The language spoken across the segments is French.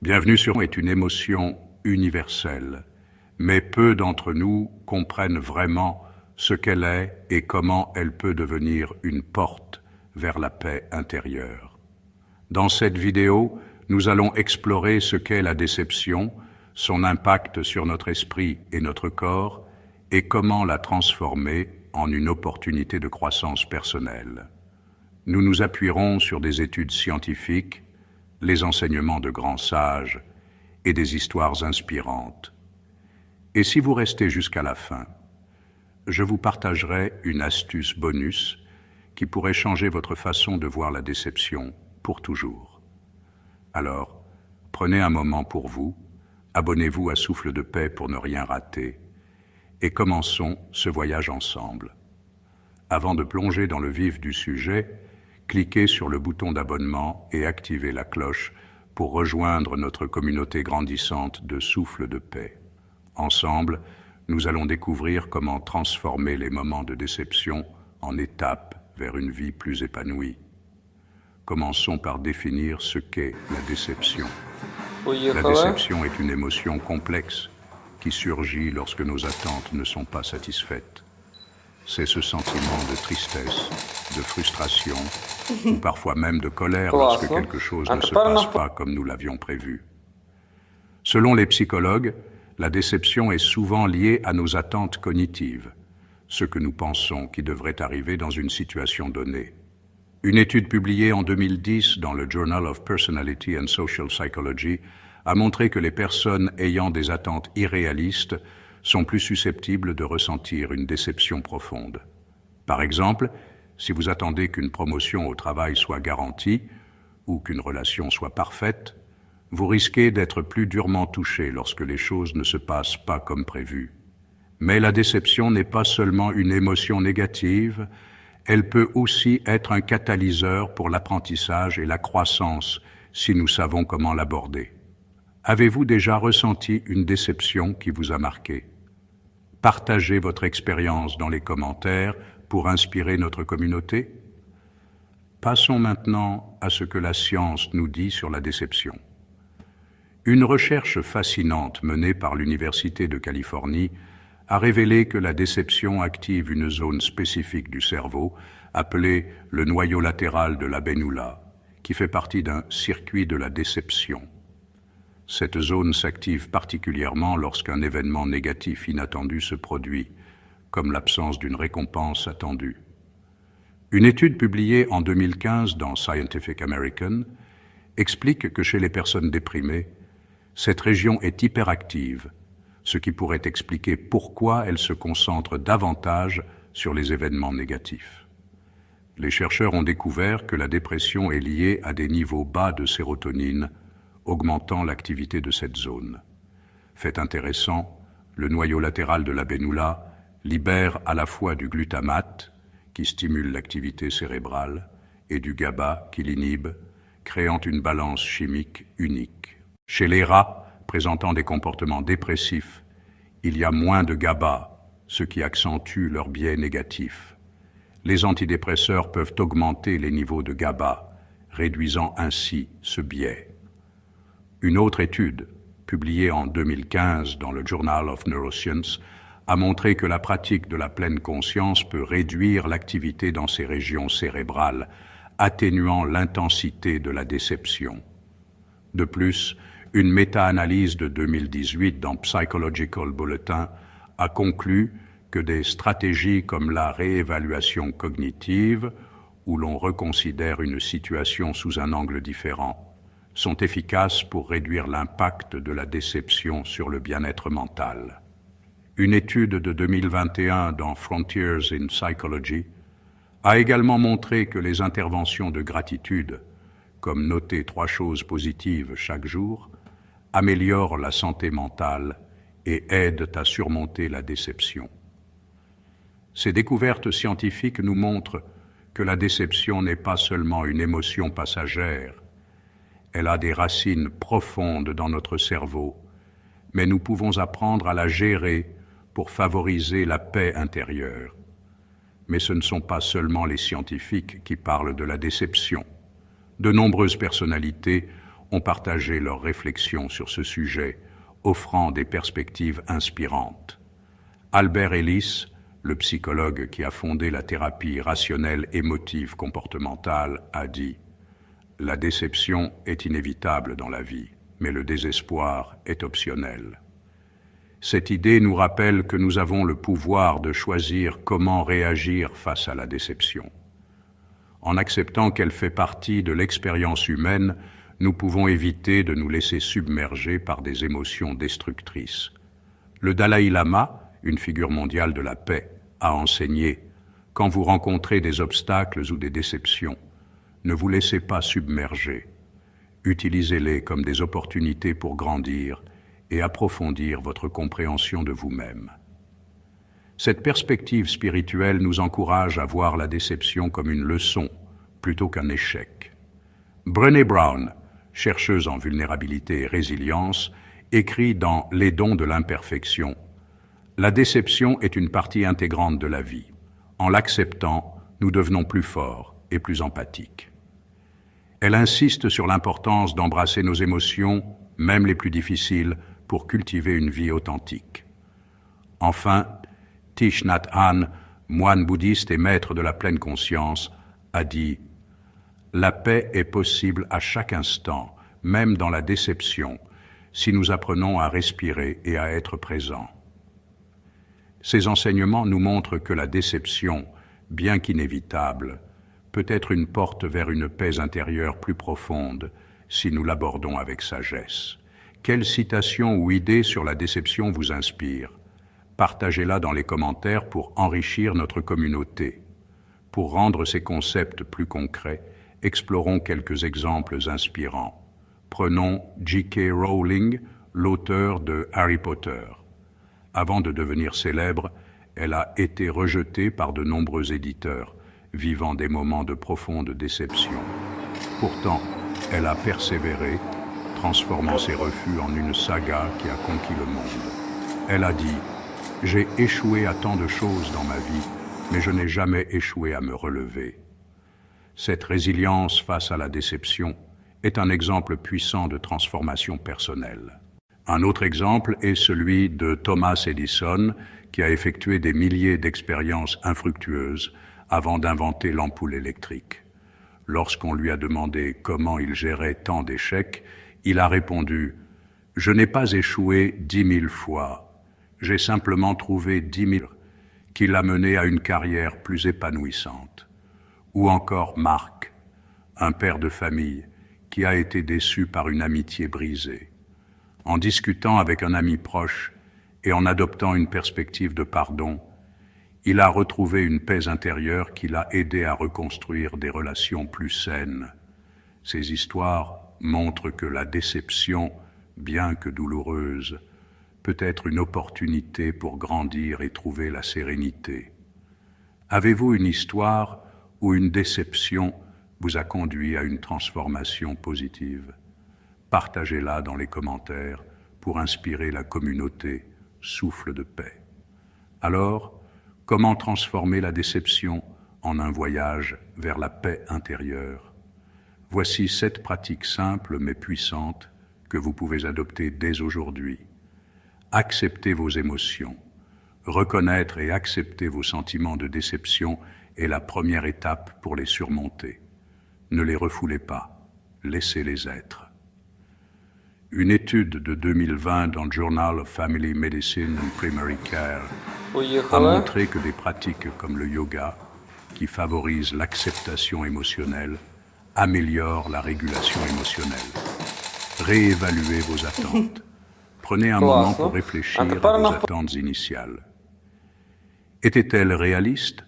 Bienvenue sur est une émotion universelle, mais peu d'entre nous comprennent vraiment ce qu'elle est et comment elle peut devenir une porte vers la paix intérieure. Dans cette vidéo, nous allons explorer ce qu'est la déception, son impact sur notre esprit et notre corps, et comment la transformer en une opportunité de croissance personnelle. Nous nous appuierons sur des études scientifiques, les enseignements de grands sages et des histoires inspirantes. Et si vous restez jusqu'à la fin, je vous partagerai une astuce bonus qui pourrait changer votre façon de voir la déception pour toujours. Alors, prenez un moment pour vous, abonnez-vous à Souffle de Paix pour ne rien rater, et commençons ce voyage ensemble. Avant de plonger dans le vif du sujet, cliquez sur le bouton d'abonnement et activez la cloche pour rejoindre notre communauté grandissante de Souffle de Paix. Ensemble, nous allons découvrir comment transformer les moments de déception en étapes vers une vie plus épanouie. Commençons par définir ce qu'est la déception. La déception est une émotion complexe qui surgit lorsque nos attentes ne sont pas satisfaites. C'est ce sentiment de tristesse, de frustration, ou parfois même de colère lorsque quelque chose ne se passe pas comme nous l'avions prévu. Selon les psychologues, la déception est souvent liée à nos attentes cognitives, ce que nous pensons qui devrait arriver dans une situation donnée. Une étude publiée en 2010 dans le Journal of Personality and Social Psychology a montré que les personnes ayant des attentes irréalistes sont plus susceptibles de ressentir une déception profonde. Par exemple, si vous attendez qu'une promotion au travail soit garantie ou qu'une relation soit parfaite, vous risquez d'être plus durement touché lorsque les choses ne se passent pas comme prévu. Mais la déception n'est pas seulement une émotion négative, elle peut aussi être un catalyseur pour l'apprentissage et la croissance si nous savons comment l'aborder. Avez-vous déjà ressenti une déception qui vous a marqué? Partagez votre expérience dans les commentaires pour inspirer notre communauté. Passons maintenant à ce que la science nous dit sur la déception. Une recherche fascinante menée par l'Université de Californie a révélé que la déception active une zone spécifique du cerveau appelée le noyau latéral de la bénula, qui fait partie d'un circuit de la déception. Cette zone s'active particulièrement lorsqu'un événement négatif inattendu se produit, comme l'absence d'une récompense attendue. Une étude publiée en 2015 dans Scientific American explique que chez les personnes déprimées, cette région est hyperactive, ce qui pourrait expliquer pourquoi elle se concentre davantage sur les événements négatifs. Les chercheurs ont découvert que la dépression est liée à des niveaux bas de sérotonine, augmentant l'activité de cette zone. Fait intéressant, le noyau latéral de la bénula libère à la fois du glutamate, qui stimule l'activité cérébrale, et du GABA, qui l'inhibe, créant une balance chimique unique. Chez les rats présentant des comportements dépressifs, il y a moins de GABA, ce qui accentue leur biais négatif. Les antidépresseurs peuvent augmenter les niveaux de GABA, réduisant ainsi ce biais. Une autre étude, publiée en 2015 dans le Journal of Neuroscience, a montré que la pratique de la pleine conscience peut réduire l'activité dans ces régions cérébrales, atténuant l'intensité de la déception. De plus, une méta-analyse de 2018 dans Psychological Bulletin a conclu que des stratégies comme la réévaluation cognitive, où l'on reconsidère une situation sous un angle différent, sont efficaces pour réduire l'impact de la déception sur le bien-être mental. Une étude de 2021 dans Frontiers in Psychology a également montré que les interventions de gratitude, comme noter 3 choses positives chaque jour, améliorent la santé mentale et aident à surmonter la déception. Ces découvertes scientifiques nous montrent que la déception n'est pas seulement une émotion passagère, elle a des racines profondes dans notre cerveau, mais nous pouvons apprendre à la gérer pour favoriser la paix intérieure. Mais ce ne sont pas seulement les scientifiques qui parlent de la déception. De nombreuses personnalités ont partagé leurs réflexions sur ce sujet, offrant des perspectives inspirantes. Albert Ellis, le psychologue qui a fondé la thérapie rationnelle émotive comportementale, a dit « La déception est inévitable dans la vie, mais le désespoir est optionnel. » Cette idée nous rappelle que nous avons le pouvoir de choisir comment réagir face à la déception. En acceptant qu'elle fait partie de l'expérience humaine, nous pouvons éviter de nous laisser submerger par des émotions destructrices. Le Dalai Lama, une figure mondiale de la paix, a enseigné « Quand vous rencontrez des obstacles ou des déceptions, ne vous laissez pas submerger. Utilisez-les comme des opportunités pour grandir et approfondir votre compréhension de vous-même. » Cette perspective spirituelle nous encourage à voir la déception comme une leçon plutôt qu'un échec. Brené Brown, chercheuse en vulnérabilité et résilience, écrit dans Les dons de l'imperfection « La déception est une partie intégrante de la vie. En l'acceptant, nous devenons plus forts et plus empathiques. » Elle insiste sur l'importance d'embrasser nos émotions, même les plus difficiles, pour cultiver une vie authentique. Enfin, Thich Nhat Hanh, moine bouddhiste et maître de la pleine conscience, a dit « La paix est possible à chaque instant, même dans la déception, si nous apprenons à respirer et à être présents. » Ces enseignements nous montrent que la déception, bien qu'inévitable, peut être une porte vers une paix intérieure plus profonde si nous l'abordons avec sagesse. Quelle citation ou idée sur la déception vous inspire? Partagez-la dans les commentaires pour enrichir notre communauté. Pour rendre ces concepts plus concrets, explorons quelques exemples inspirants. Prenons J.K. Rowling, l'auteur de Harry Potter. Avant de devenir célèbre, elle a été rejetée par de nombreux éditeurs, vivant des moments de profonde déception. Pourtant, elle a persévéré, transformant ses refus en une saga qui a conquis le monde. Elle a dit « J'ai échoué à tant de choses dans ma vie, mais je n'ai jamais échoué à me relever. » Cette résilience face à la déception est un exemple puissant de transformation personnelle. Un autre exemple est celui de Thomas Edison, qui a effectué des milliers d'expériences infructueuses avant d'inventer l'ampoule électrique. Lorsqu'on lui a demandé comment il gérait tant d'échecs, il a répondu « Je n'ai pas échoué 10 000 fois, j'ai simplement trouvé 10 000 qui l'a mené à une carrière plus épanouissante. » Ou encore Marc, un père de famille qui a été déçu par une amitié brisée. En discutant avec un ami proche et en adoptant une perspective de pardon, il a retrouvé une paix intérieure qui l'a aidé à reconstruire des relations plus saines. Ces histoires montrent que la déception, bien que douloureuse, peut être une opportunité pour grandir et trouver la sérénité. Avez-vous une histoire où une déception vous a conduit à une transformation positive? Partagez-la dans les commentaires pour inspirer la communauté Souffle de paix. Alors, comment transformer la déception en un voyage vers la paix intérieure? Voici 7 pratiques simples mais puissantes que vous pouvez adopter dès aujourd'hui. Acceptez vos émotions. Reconnaître et accepter vos sentiments de déception est la première étape pour les surmonter. Ne les refoulez pas, laissez-les être. Une étude de 2020 dans le Journal of Family Medicine and Primary Care a montré que des pratiques comme le yoga, qui favorisent l'acceptation émotionnelle, améliorent la régulation émotionnelle. Réévaluez vos attentes. Prenez un moment pour réfléchir à vos attentes initiales. Étaient-elles réalistes?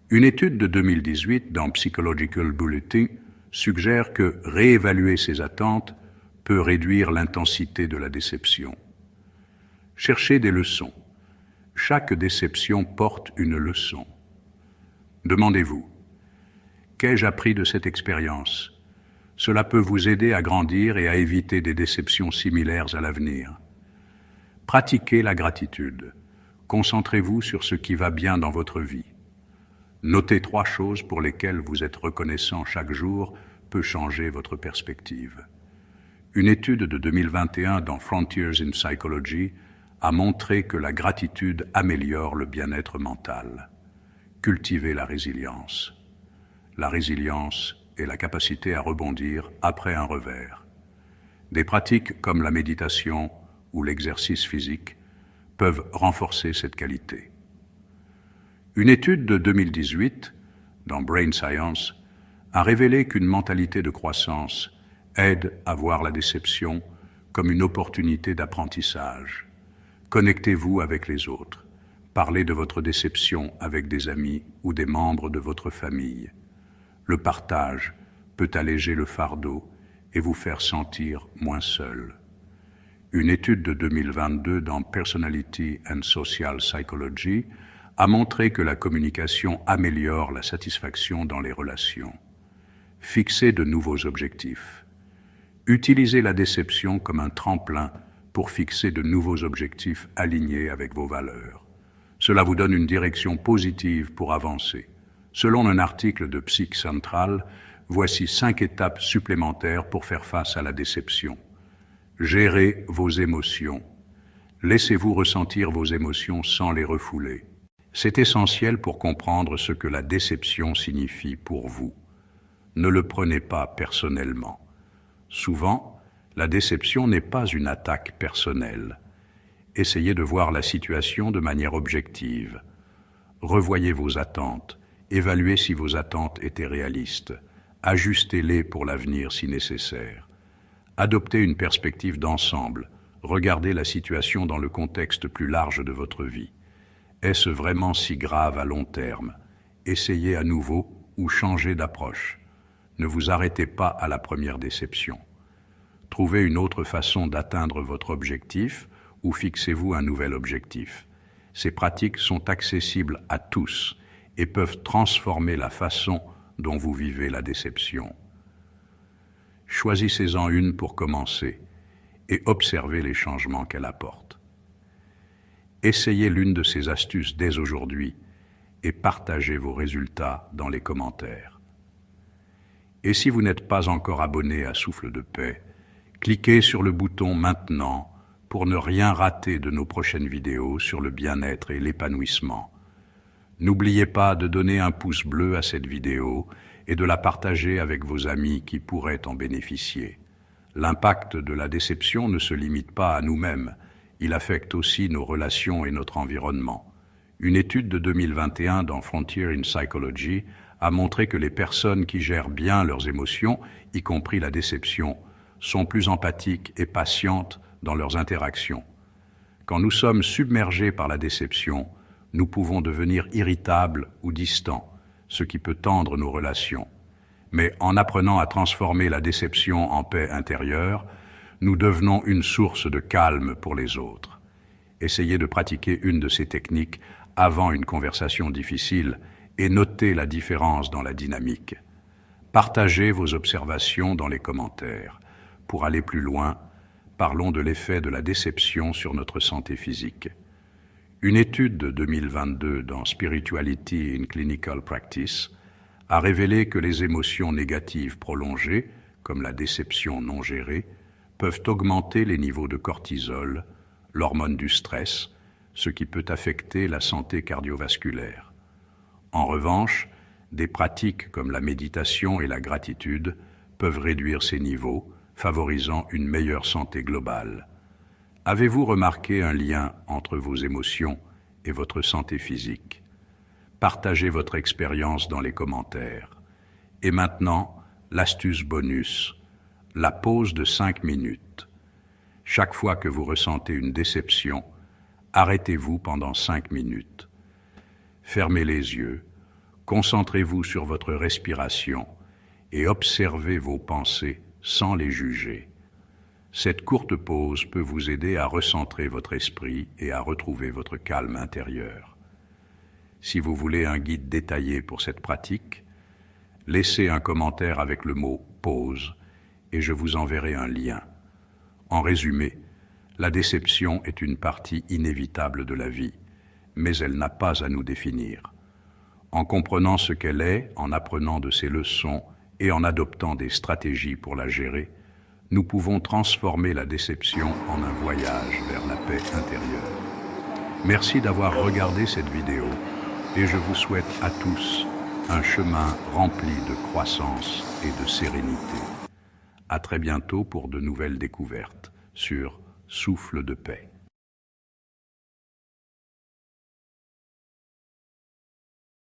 Une étude de 2018 dans Psychological Bulletin suggère que réévaluer ses attentes peut réduire l'intensité de la déception. Cherchez des leçons. Chaque déception porte une leçon. Demandez-vous, qu'ai-je appris de cette expérience? Cela peut vous aider à grandir et à éviter des déceptions similaires à l'avenir. Pratiquez la gratitude. Concentrez-vous sur ce qui va bien dans votre vie. Notez 3 choses pour lesquelles vous êtes reconnaissant chaque jour peut changer votre perspective. Une étude de 2021 dans Frontiers in Psychology a montré que la gratitude améliore le bien-être mental. Cultivez la résilience. La résilience est la capacité à rebondir après un revers. Des pratiques comme la méditation ou l'exercice physique peuvent renforcer cette qualité. Une étude de 2018 dans Brain Science a révélé qu'une mentalité de croissance aide à voir la déception comme une opportunité d'apprentissage. Connectez-vous avec les autres. Parlez de votre déception avec des amis ou des membres de votre famille. Le partage peut alléger le fardeau et vous faire sentir moins seul. Une étude de 2022 dans Personality and Social Psychology a montré que la communication améliore la satisfaction dans les relations. Fixez de nouveaux objectifs. Utilisez la déception comme un tremplin pour fixer de nouveaux objectifs alignés avec vos valeurs. Cela vous donne une direction positive pour avancer. Selon un article de Psych Central, voici 5 étapes supplémentaires pour faire face à la déception. Gérez vos émotions. Laissez-vous ressentir vos émotions sans les refouler. C'est essentiel pour comprendre ce que la déception signifie pour vous. Ne le prenez pas personnellement. Souvent, la déception n'est pas une attaque personnelle. Essayez de voir la situation de manière objective. Revoyez vos attentes. Évaluez si vos attentes étaient réalistes. Ajustez-les pour l'avenir si nécessaire. Adoptez une perspective d'ensemble. Regardez la situation dans le contexte plus large de votre vie. Est-ce vraiment si grave à long terme? Essayez à nouveau ou changez d'approche. Ne vous arrêtez pas à la première déception. Trouvez une autre façon d'atteindre votre objectif ou fixez-vous un nouvel objectif. Ces pratiques sont accessibles à tous et peuvent transformer la façon dont vous vivez la déception. Choisissez-en une pour commencer et observez les changements qu'elle apporte. Essayez l'une de ces astuces dès aujourd'hui et partagez vos résultats dans les commentaires. Et si vous n'êtes pas encore abonné à Souffle de Paix, cliquez sur le bouton Maintenant pour ne rien rater de nos prochaines vidéos sur le bien-être et l'épanouissement. N'oubliez pas de donner un pouce bleu à cette vidéo et de la partager avec vos amis qui pourraient en bénéficier. L'impact de la déception ne se limite pas à nous-mêmes, il affecte aussi nos relations et notre environnement. Une étude de 2021 dans Frontiers in Psychology a montré que les personnes qui gèrent bien leurs émotions, y compris la déception, sont plus empathiques et patientes dans leurs interactions. Quand nous sommes submergés par la déception, nous pouvons devenir irritables ou distants, ce qui peut tendre nos relations. Mais en apprenant à transformer la déception en paix intérieure, nous devenons une source de calme pour les autres. Essayez de pratiquer une de ces techniques avant une conversation difficile et notez la différence dans la dynamique. Partagez vos observations dans les commentaires. Pour aller plus loin, parlons de l'effet de la déception sur notre santé physique. Une étude de 2022 dans Spirituality in Clinical Practice a révélé que les émotions négatives prolongées, comme la déception non gérée, peuvent augmenter les niveaux de cortisol, l'hormone du stress, ce qui peut affecter la santé cardiovasculaire. En revanche, des pratiques comme la méditation et la gratitude peuvent réduire ces niveaux, favorisant une meilleure santé globale. Avez-vous remarqué un lien entre vos émotions et votre santé physique? Partagez votre expérience dans les commentaires. Et maintenant, l'astuce bonus, la pause de 5 minutes. Chaque fois que vous ressentez une déception, arrêtez-vous pendant 5 minutes. Fermez les yeux, concentrez-vous sur votre respiration et observez vos pensées sans les juger. Cette courte pause peut vous aider à recentrer votre esprit et à retrouver votre calme intérieur. Si vous voulez un guide détaillé pour cette pratique, laissez un commentaire avec le mot « pause » et je vous enverrai un lien. En résumé, la déception est une partie inévitable de la vie, mais elle n'a pas à nous définir. En comprenant ce qu'elle est, en apprenant de ses leçons et en adoptant des stratégies pour la gérer, nous pouvons transformer la déception en un voyage vers la paix intérieure. Merci d'avoir regardé cette vidéo et je vous souhaite à tous un chemin rempli de croissance et de sérénité. À très bientôt pour de nouvelles découvertes sur Souffle de paix.